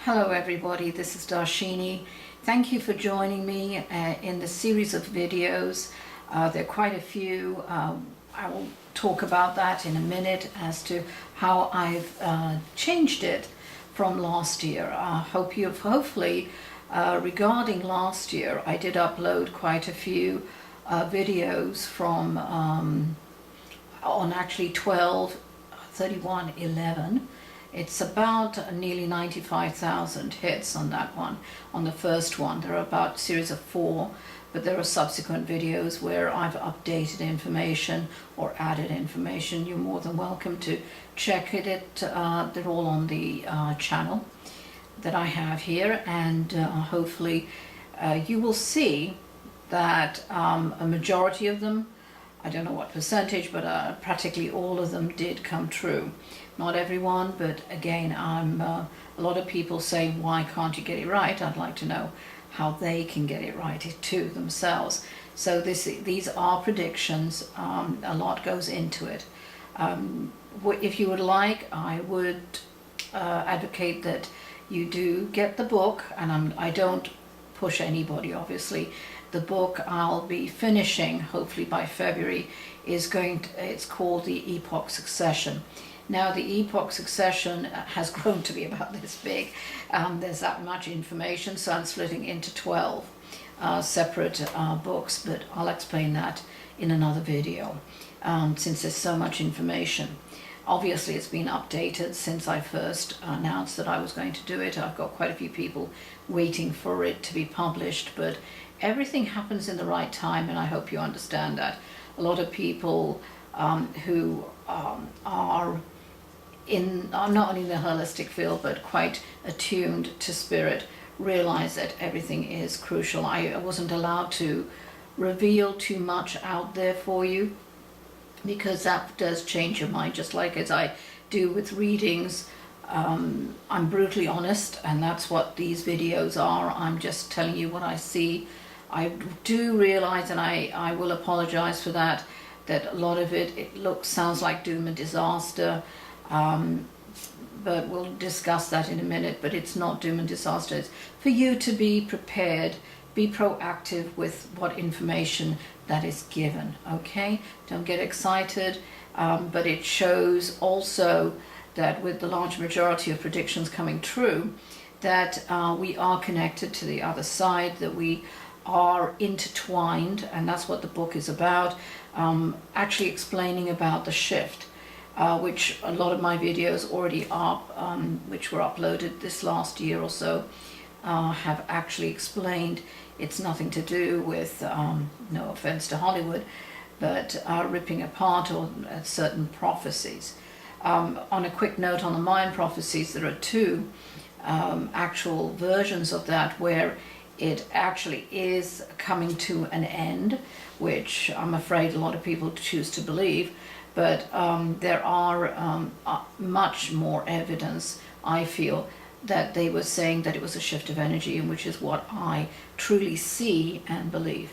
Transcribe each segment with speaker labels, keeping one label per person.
Speaker 1: Hello everybody, this is Darshini. Thank you for joining me in the series of videos. There are quite a few. I will talk about that in a minute as to how I've changed it from last year. Hopefully, regarding last year, I did upload quite a few videos from on actually 12/31/11. It's about nearly 95,000 hits on that one, on the first one. There are about a series of 4, but there are subsequent videos where I've updated information or added information. You're more than welcome to check it. They're all on the channel that I have here, and hopefully you will see that a majority of them, I don't know what percentage, but practically all of them did come true. Not everyone, but again, a lot of people say, why can't you get it right? I'd like to know how they can get it right too themselves. So these are predictions. A lot goes into it. If you would like, I would advocate that you do get the book, and I don't push anybody, obviously. The book I'll be finishing, hopefully by February, it's called The Epoch Succession. Now, the Epoch Succession has grown to be about this big. There's that much information, so I'm splitting into 12 separate books, but I'll explain that in another video since there's so much information. Obviously, it's been updated since I first announced that I was going to do it. I've got quite a few people waiting for it to be published, but everything happens in the right time, and I hope you understand that. A lot of people who are not only in the holistic field but quite attuned to spirit realize that everything is crucial. I wasn't allowed to reveal too much out there for you because that does change your mind, just like as I do with readings. I'm brutally honest, and that's what these videos are. I'm just telling you what I see. I do realize, and I will apologize for that a lot of it sounds like doom and disaster. But we'll discuss that in a minute. But it's not doom and disaster. It's for you to be prepared, be proactive with what information that is given. Okay, don't get excited. But it shows also that with the large majority of predictions coming true, that we are connected to the other side, that we are intertwined, and that's what the book is about. Actually explaining about the shift. Which a lot of my videos already are, which were uploaded this last year or so, have actually explained. It's nothing to do with, no offense to Hollywood, but ripping apart or certain prophecies. On a quick note on the Mayan prophecies, there are 2 actual versions of that where it actually is coming to an end, which I'm afraid a lot of people choose to believe. But there are much more evidence, I feel, that they were saying that it was a shift of energy, and which is what I truly see and believe.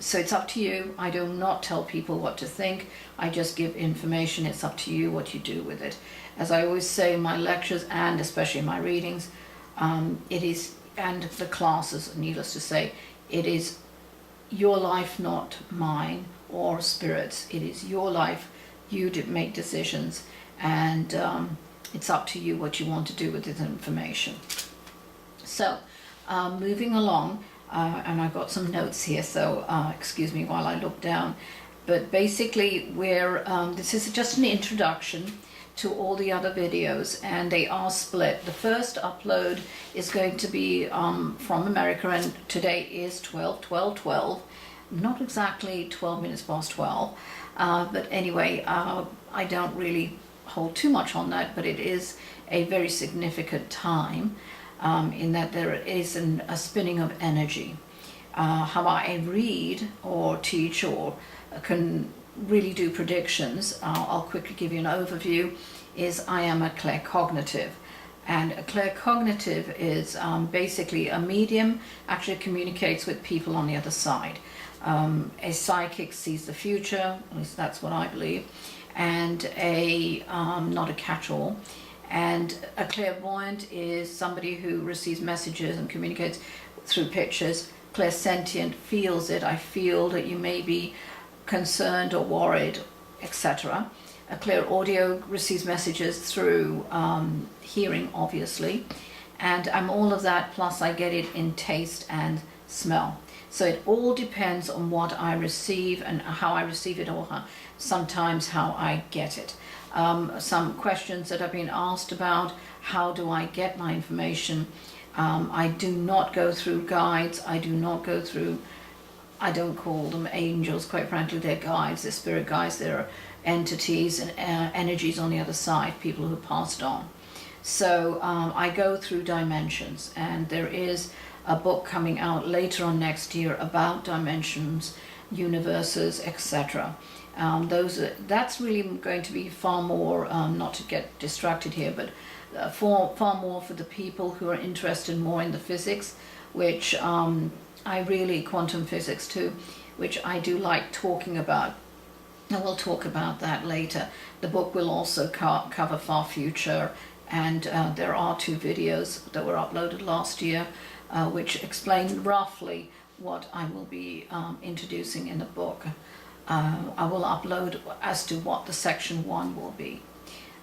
Speaker 1: So it's up to you. I do not tell people what to think. I just give information. It's up to you what you do with it. As I always say in my lectures, and especially in my readings, it is, and the classes, needless to say, it is your life, not mine or spirits. It is your life. You make decisions, and it's up to you what you want to do with this information. So moving along, and I've got some notes here, so excuse me while I look down. But basically, this is just an introduction to all the other videos, and they are split. The first upload is going to be from America, and today is 12/12/12. Not exactly 12 minutes past 12, but anyway, I don't really hold too much on that, but it is a very significant time in that there is a spinning of energy. How I read or teach or can really do predictions, I'll quickly give you an overview, is I am a claircognitive. And a claircognitive is basically a medium, actually communicates with people on the other side. A psychic sees the future, at least that's what I believe, and not a catch-all, And a clairvoyant is somebody who receives messages and communicates through pictures. Clairsentient feels it. I feel that you may be concerned or worried, etc. A clairaudio receives messages through hearing, obviously. And I'm all of that, plus I get it in taste and smell. So it all depends on what I receive and how I receive it, or sometimes how I get it. Some questions that have been asked about how do I get my information. I do not go through guides. I don't call them angels, quite frankly. They're guides, they're spirit guides, they're entities and energies on the other side, people who passed on. So I go through dimensions, and there is a book coming out later on next year about dimensions, universes, etc. That's really going to be far more, not to get distracted here, but far more for the people who are interested more in the physics, which I really, quantum physics too, which I do like talking about. And we'll talk about that later. The book will also cover far future, and there are 2 videos that were uploaded last year which explain roughly what I will be introducing in the book. I will upload as to what the section 1 will be.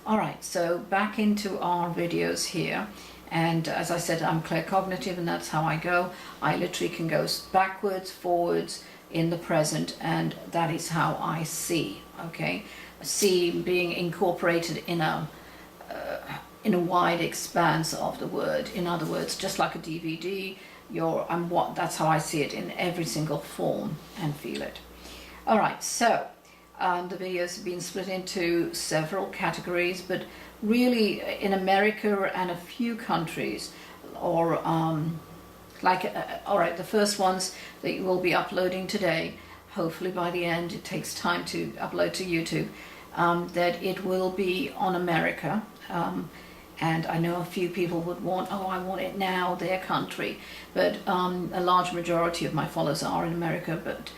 Speaker 1: Alright, so back into our videos here, and as I said, I'm claircognitive, and that's how I go. I literally can go backwards, forwards, in the present, and that is how I see. Okay, see being incorporated in a wide expanse of the word. In other words, just like a DVD, that's how I see it in every single form and feel it. All right, so the videos have been split into several categories, but really in America and a few countries, or all right, the first ones that will be uploading today, hopefully by the end, it takes time to upload to YouTube, that it will be on America. And I know a few people would want, I want it now, their country, but a large majority of my followers are in America, but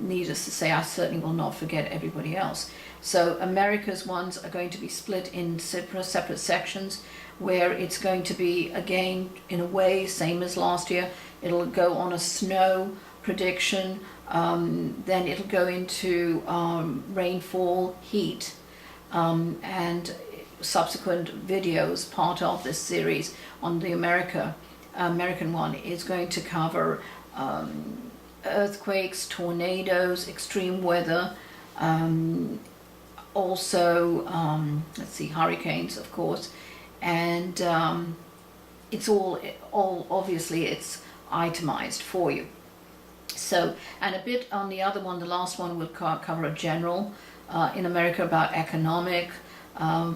Speaker 1: needless to say, I certainly will not forget everybody else. So America's ones are going to be split in separate sections, where it's going to be, again, in a way, same as last year. It'll go on a snow prediction, then it'll go into rainfall, heat, and subsequent videos. Part of this series on the American one is going to cover earthquakes, tornadoes, extreme weather, also hurricanes, of course, and it's all obviously it's itemized for you. So, and a bit on the other one, the last one will cover a general in America about economic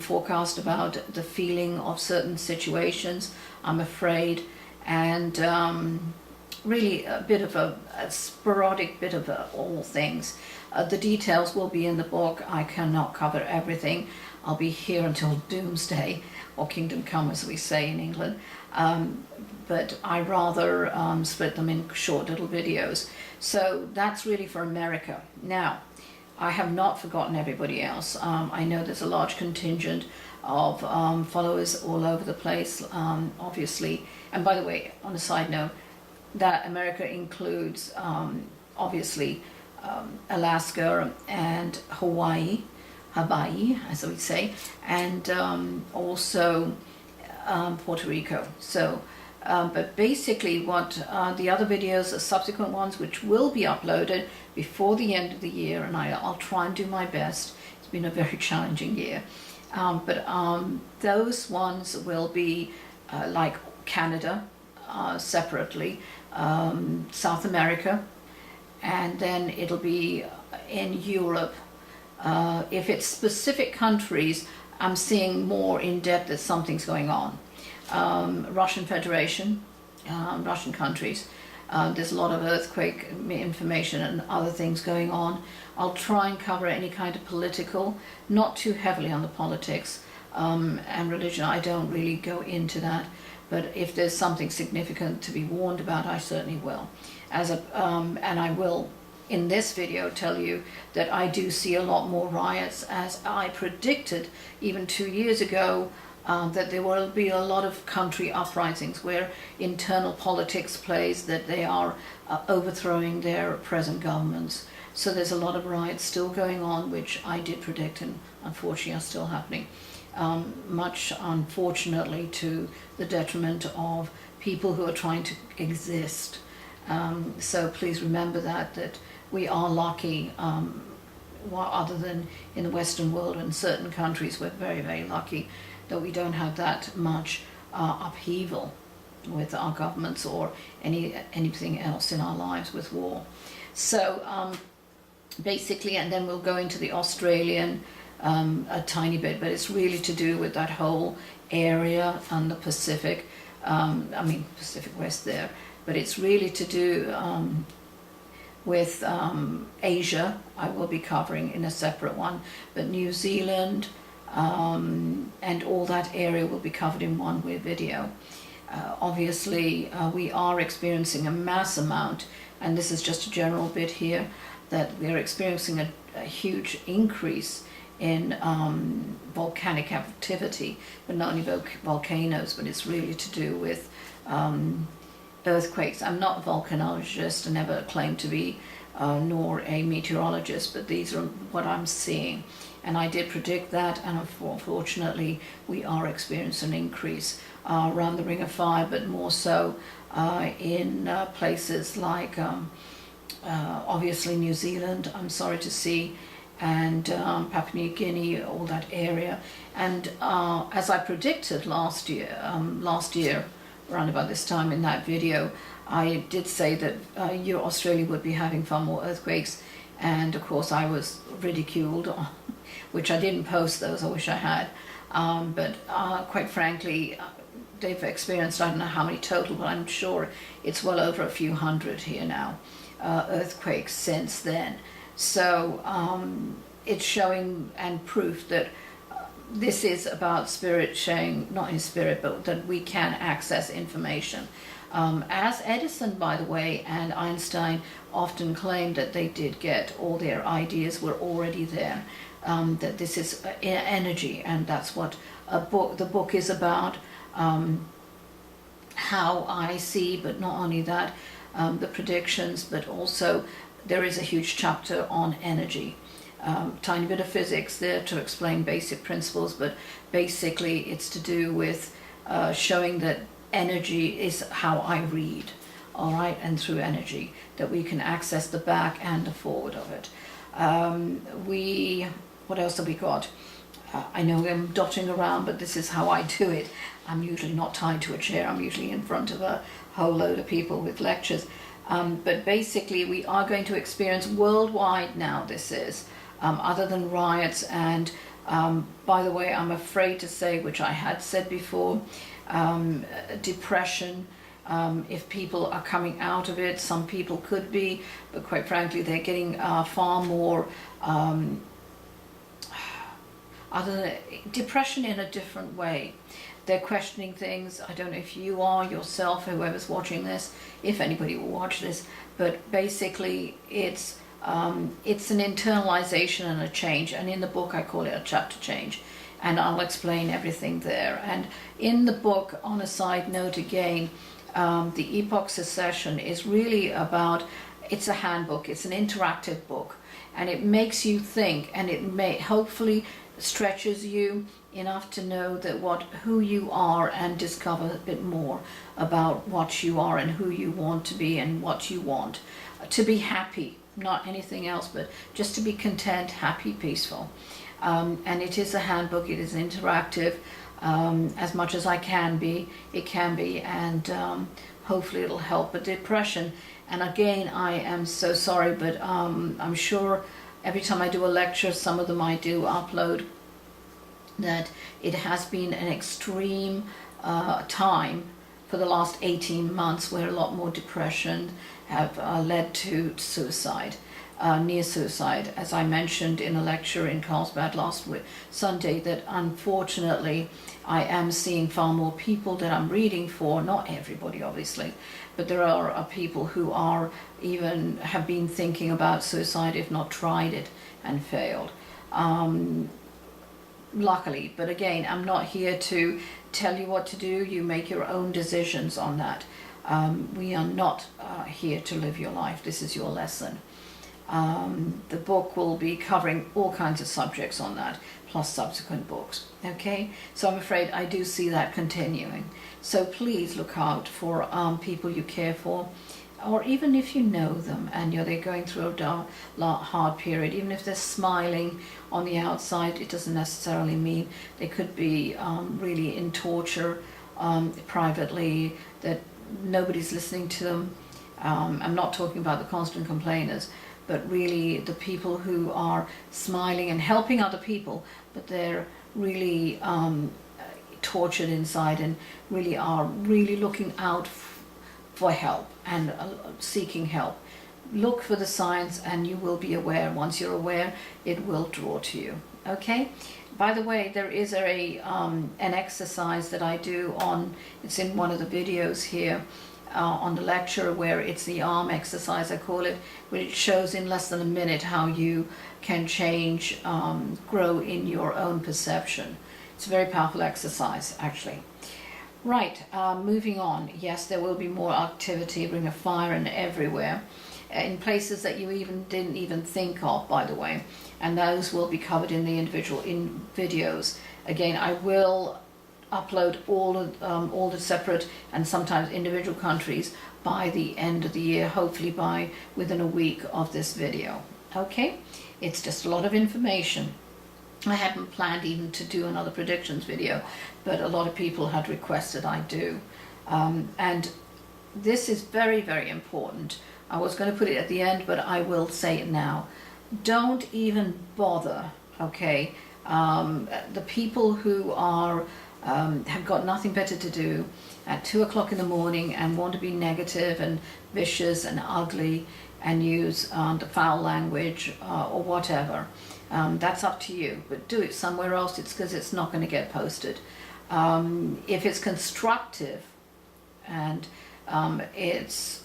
Speaker 1: forecast, about the feeling of certain situations, I'm afraid, and really a bit of a sporadic bit of all things. The details will be in the book. I cannot cover everything. I'll be here until doomsday, or kingdom come, as we say in England. But I rather split them in short little videos. So that's really for America. Now, I have not forgotten everybody else. I know there's a large contingent of followers all over the place, obviously. And by the way, on a side note, that America includes obviously Alaska and Hawaii, as we say, and also Puerto Rico. So, but basically what the other videos, the subsequent ones, which will be uploaded before the end of the year, and I'll try and do my best. It's been a very challenging year. But those ones will be like Canada, separately, South America, and then it'll be in Europe. If it's specific countries, I'm seeing more in depth that something's going on. Russian Federation, Russian countries, there's a lot of earthquake information and other things going on. I'll try and cover any kind of political, not too heavily on the politics, and religion. I don't really go into that, but if there's something significant to be warned about, I certainly will. And I will in this video tell you that I do see a lot more riots, as I predicted even 2 years ago. that there will be a lot of country uprisings where internal politics plays, that they are overthrowing their present governments. So there's a lot of riots still going on, which I did predict and unfortunately are still happening. Much unfortunately to the detriment of people who are trying to exist. So please remember that we are lucky, other than in the Western world and certain countries, we're very, very lucky that we don't have that much upheaval with our governments or anything else in our lives with war. So basically, and then we'll go into the Australian a tiny bit, but it's really to do with that whole area and the Pacific, Pacific West there, but it's really to do with Asia. I will be covering in a separate one, but New Zealand and all that area will be covered in one video. Obviously, we are experiencing a mass amount, and this is just a general bit here, that we are experiencing a huge increase in volcanic activity, but not only volcanoes, but it's really to do with earthquakes. I'm not a volcanologist, I never claimed to be, nor a meteorologist, but these are what I'm seeing. And I did predict that, and unfortunately we are experiencing an increase around the Ring of Fire, but more so in places like obviously New Zealand, I'm sorry to see, and Papua New Guinea, all that area. And as I predicted last year, around about this time in that video, I did say that Australia would be having far more earthquakes, and of course I was ridiculed, which I didn't post those, I wish I had, but quite frankly, they've experienced, I don't know how many total, but I'm sure it's well over a few hundred here now, earthquakes since then. So it's showing and proof that this is about spirit showing, not in spirit, but that we can access information. As Edison, by the way, and Einstein often claimed that they did get all their ideas were already there, that this is energy, and that's what the book is about, how I see, but not only that, the predictions, but also there is a huge chapter on energy. Tiny bit of physics there to explain basic principles, but basically it's to do with showing that energy is how I read, all right, and through energy that we can access the back and the forward of it. What else have we got? I know I'm dotting around, but this is how I do it. I'm usually not tied to a chair. I'm usually in front of a whole load of people with lectures. But basically we are going to experience worldwide now, this is, other than riots and, by the way, I'm afraid to say, which I had said before, depression, if people are coming out of it, some people could be, but quite frankly they're getting far more depression in a different way. They're questioning things. I don't know if you are yourself, whoever's watching this, if anybody will watch this, but basically it's an internalization and a change, and in the book I call it a chapter change, and I'll explain everything there. And in the book, on a side note again, the Epoch Secession is really about, it's a handbook, it's an interactive book, and it makes you think, and it may hopefully stretches you enough to know that who you are, and discover a bit more about what you are and who you want to be and what you want to be happy, not anything else, but just to be content, happy, peaceful. And it is a handbook, it is interactive, as much as it can be, and hopefully it'll help. But depression, and again, I am so sorry, but I'm sure every time I do a lecture, some of them I do upload, that it has been an extreme time for the last 18 months where a lot more depression have led to suicide, near suicide, as I mentioned in a lecture in Carlsbad last Sunday, that unfortunately I am seeing far more people that I'm reading for, not everybody obviously, but there are people who are even have been thinking about suicide, if not tried it and failed. luckily. But again, I'm not here to tell you what to do. You make your own decisions on that. We are not here to live your life. This is your lesson. The book will be covering all kinds of subjects on that, plus subsequent books. Okay, so I'm afraid I do see that continuing. So please look out for people you care for, or even if you know them and they're going through a hard period, even if they're smiling on the outside, it doesn't necessarily mean they could be really in torture privately, that nobody's listening to them. I'm not talking about the constant complainers, but really the people who are smiling and helping other people, but they're really tortured inside and really are really looking out for help and seeking help. Look for the signs and you will be aware. Once you're aware, it will draw to you. Okay? By the way, there is an exercise that I do it's in one of the videos here on the lecture, where it's the arm exercise, I call it, where it shows in less than a minute how you can change, grow in your own perception. It's a very powerful exercise, actually. Right, moving on. Yes, there will be more activity, Ring of Fire and everywhere, in places that you didn't even think of, by the way. And those will be covered in the individual videos. Again, I will upload all the separate and sometimes individual countries by the end of the year, hopefully within a week of this video. Okay, it's just a lot of information. I hadn't planned even to do another predictions video, but a lot of people had requested I do. And this is very, very important. I was going to put it at the end, but I will say it now. Don't even bother, okay? The people who are have got nothing better to do at 2 o'clock in the morning and want to be negative and vicious and ugly and use the foul language or whatever. That's up to you, but do it somewhere else. It's because it's not going to get posted. If it's constructive and it's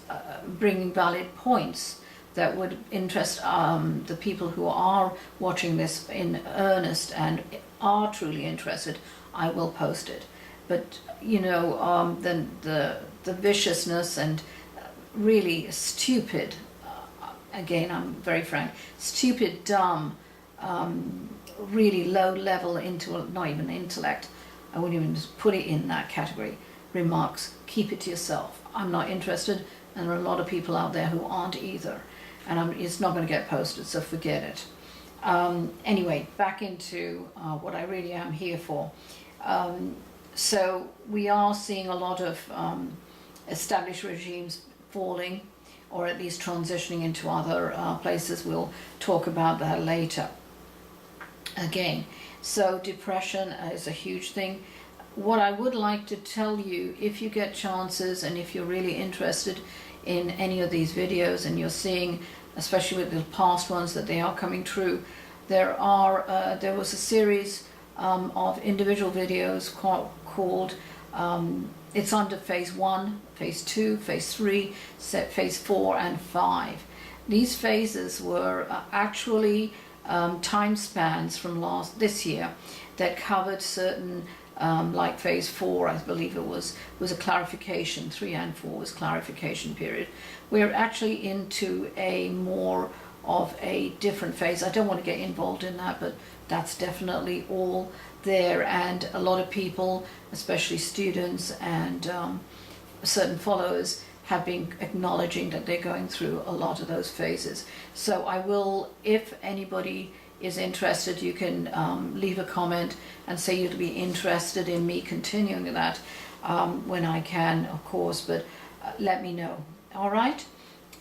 Speaker 1: bringing valid points that would interest the people who are watching this in earnest and are truly interested, I will post it. But the viciousness and really stupid, again, I'm very frank, stupid, dumb, really low level not even intellect, I wouldn't even just put it in that category, remarks, keep it to yourself. I'm not interested, and there are a lot of people out there who aren't either, and it's not going to get posted, so forget it. Anyway, back into what I really am here for. So we are seeing a lot of established regimes falling, or at least transitioning into other places. We'll talk about that later. Again, so depression is a huge thing. What I would like to tell you, if you get chances and if you're really interested in any of these videos and you're seeing, especially with the past ones, that they are coming true, there was a series of individual videos called it's under phase 1, phase 2, phase 3, phase 4 and 5. These phases were actually time spans from this year that covered certain, like phase 4, I believe it was a clarification. 3 and 4 was clarification period. We're actually into a more of a different phase. I don't want to get involved in that, but that's definitely all there, and a lot of people, especially students and certain followers, have been acknowledging that they're going through a lot of those phases. So I will, if anybody is interested, you can leave a comment and say you'd be interested in me continuing that when I can, of course, but let me know. All right?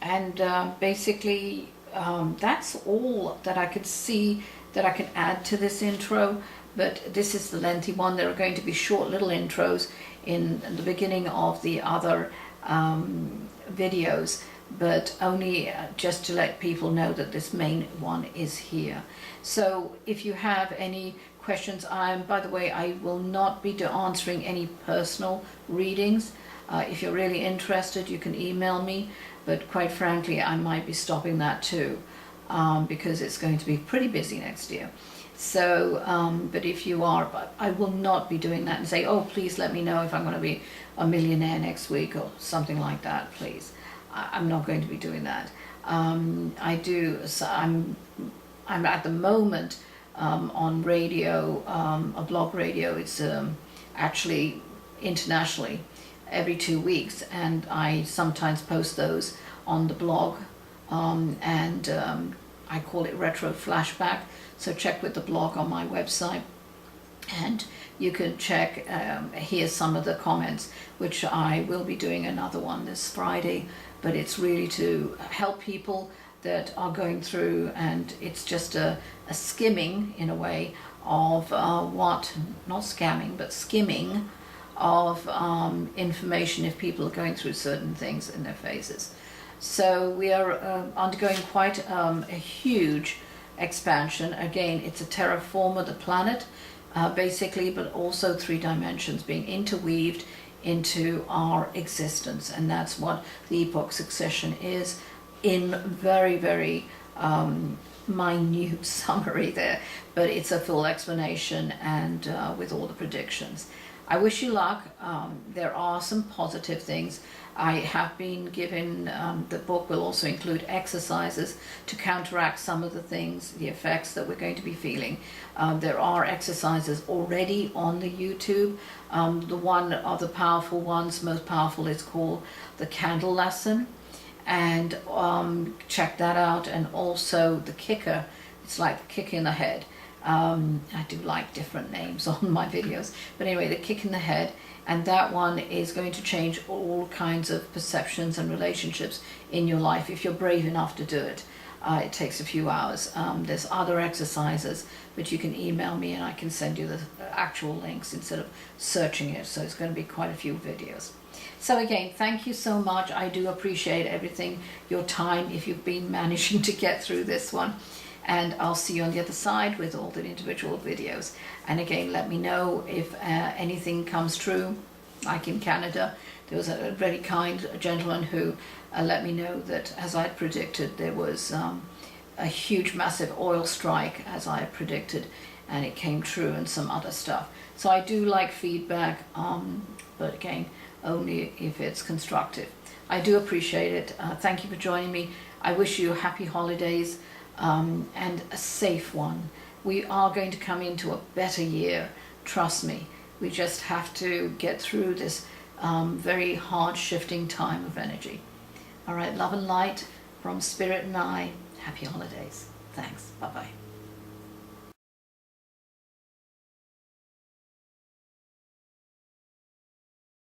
Speaker 1: And basically that's all that I could see that I can add to this intro, but this is the lengthy one. There are going to be short little intros in the beginning of the other videos, but only just to let people know that this main one is here. So if you have any questions, by the way, I will not be answering any personal readings. If you're really interested, you can email me, but quite frankly, I might be stopping that too, because it's going to be pretty busy next year. So, but if you are, but I will not be doing that and say, oh, please let me know if I'm going to be a millionaire next week or something like that, please. I'm not going to be doing that. So I'm at the moment on radio, a blog radio. It's actually internationally every 2 weeks, and I sometimes post those on the blog, and I call it Retro Flashback. So check with the blog on my website, and you can check, here's some of the comments, which I will be doing another one this Friday, but it's really to help people that are going through, and it's just a skimming in a way of not scamming, but skimming of information if people are going through certain things in their phases. So we are undergoing quite a huge expansion. Again, it's a terraform of the planet, basically, but also 3 dimensions being interweaved into our existence, and that's what the epoch succession is, in very, very minute summary there, but it's a full explanation, and with all the predictions. I wish you luck. There are some positive things. I have been given, the book will also include exercises to counteract some of the things, the effects that we're going to be feeling. There are exercises already on the YouTube. The one of the powerful ones, most powerful, is called the candle lesson. And check that out. And also the kicker, it's like the kick in the head. I do like different names on my videos, but anyway, the kick in the head, and that one is going to change all kinds of perceptions and relationships in your life if you're brave enough to do it. It takes a few hours. There's other exercises, but you can email me and I can send you the actual links instead of searching it, so it's going to be quite a few videos. So again, thank you so much. I do appreciate everything, your time, if you've been managing to get through this one. And I'll see you on the other side with all the individual videos. And again, let me know if anything comes true. Like in Canada, there was a very kind gentleman who let me know that, as I had predicted, there was a huge, massive oil strike, as I had predicted, and it came true, and some other stuff. So I do like feedback, but again, only if it's constructive. I do appreciate it. Thank you for joining me. I wish you happy holidays. And a safe one. We are going to come into a better year, trust me. We just have to get through this very hard shifting time of energy. All right, love and light from Spirit and I. Happy holidays. Thanks. Bye-bye.